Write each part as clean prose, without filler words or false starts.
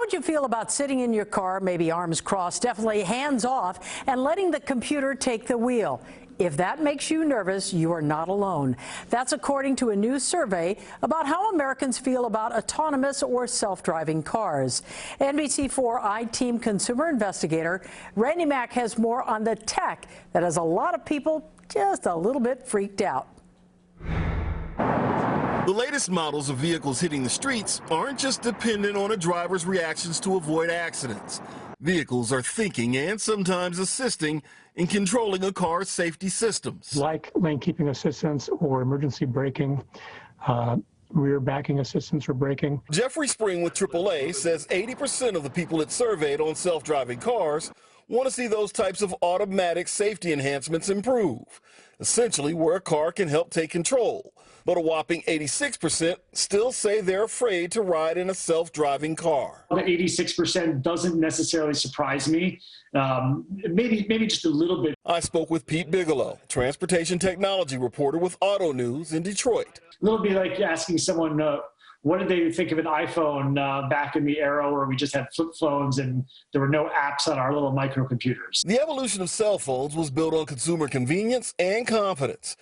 would you feel about sitting in your car, maybe arms crossed, definitely hands off, and letting the computer take the wheel? If that makes you nervous, you are not alone. That's according to a new survey about how Americans feel about autonomous or self-driving cars. NBC4 I-Team consumer investigator Randy Mack has more on the tech that has a lot of people just a little bit freaked out. The latest models of vehicles hitting the streets aren't just dependent on a driver's reactions to avoid accidents. Vehicles are thinking and sometimes assisting in controlling a car's safety systems. Like lane keeping assistance or emergency braking, rear backing assistance or braking. Jeffrey Spring with AAA says 80% of the people it surveyed on self-driving cars want to see those types of automatic safety enhancements improve, essentially where a car can help take control. But a whopping 86% still say they're afraid to ride in a self-driving car. The 86% doesn't necessarily surprise me. Maybe just a little bit. I spoke with Pete Bigelow, transportation technology reporter with Auto News in Detroit. A little bit like asking someone, what did they think of an iPhone back in the era where we just had flip phones and there were no apps on our little microcomputers? The evolution of cell phones was built on consumer convenience and confidence.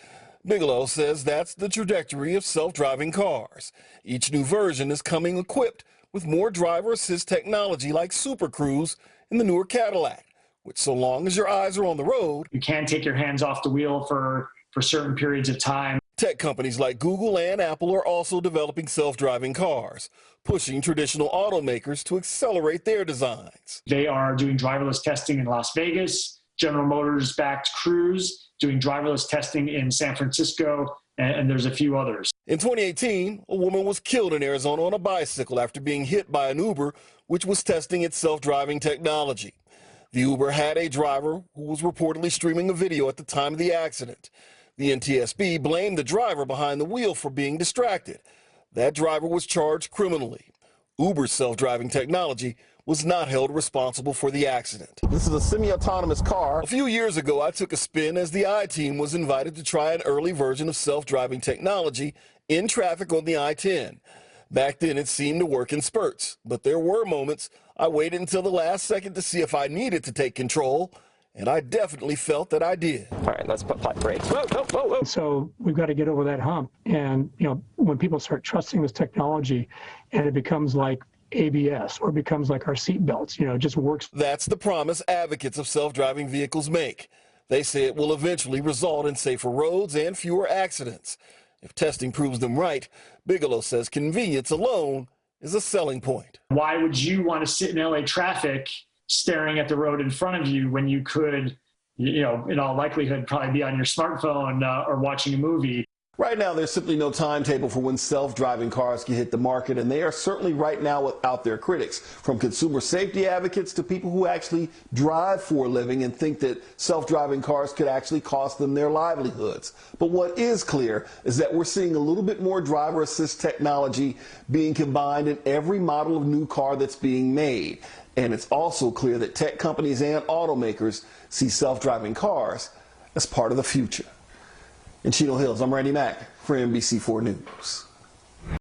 Bigelow says that's the trajectory of self-driving cars. Each new version is coming equipped with more driver assist technology like Super Cruise in the newer Cadillac, which so long as your eyes are on the road, you can take your hands off the wheel for certain periods of time. Tech companies like Google and Apple are also developing self-driving cars, pushing traditional automakers to accelerate their designs. They are doing driverless testing in Las Vegas. General Motors backed Cruise, doing driverless testing in San Francisco, and there's a few others. In 2018, a woman was killed in Arizona on a bicycle after being hit by an Uber, which was testing its self-driving technology. The Uber had a driver who was reportedly streaming a video at the time of the accident. The NTSB blamed the driver behind the wheel for being distracted. That driver was charged criminally. Uber's self-driving technology was not held responsible for the accident. This is a semi-autonomous car. A few years ago, I took a spin as the I-Team was invited to try an early version of self-driving technology in traffic on the I-10. Back then, it seemed to work in spurts, but there were moments I waited until the last second to see if I needed to take control, and I definitely felt that I did. All right, let's put brakes. Whoa, whoa, whoa, whoa. So we've got to get over that hump. And, when people start trusting this technology and it becomes like ABS or becomes like our seat belts, it just works. That's the promise advocates of self-driving vehicles make. They say it will eventually result in safer roads and fewer accidents. If testing proves them right, Bigelow says convenience alone is a selling point. Why would you want to sit in LA traffic staring at the road in front of you when you could, in all likelihood, probably be on your smartphone or watching a movie? Right now, there's simply no timetable for when self-driving cars can hit the market, and they are certainly right now without their critics, from consumer safety advocates to people who actually drive for a living and think that self-driving cars could actually cost them their livelihoods. But what is clear is that we're seeing a little bit more driver assist technology being combined in every model of new car that's being made. And it's also clear that tech companies and automakers see self-driving cars as part of the future. In Chino Hills, I'm Randy Mack for NBC4 News.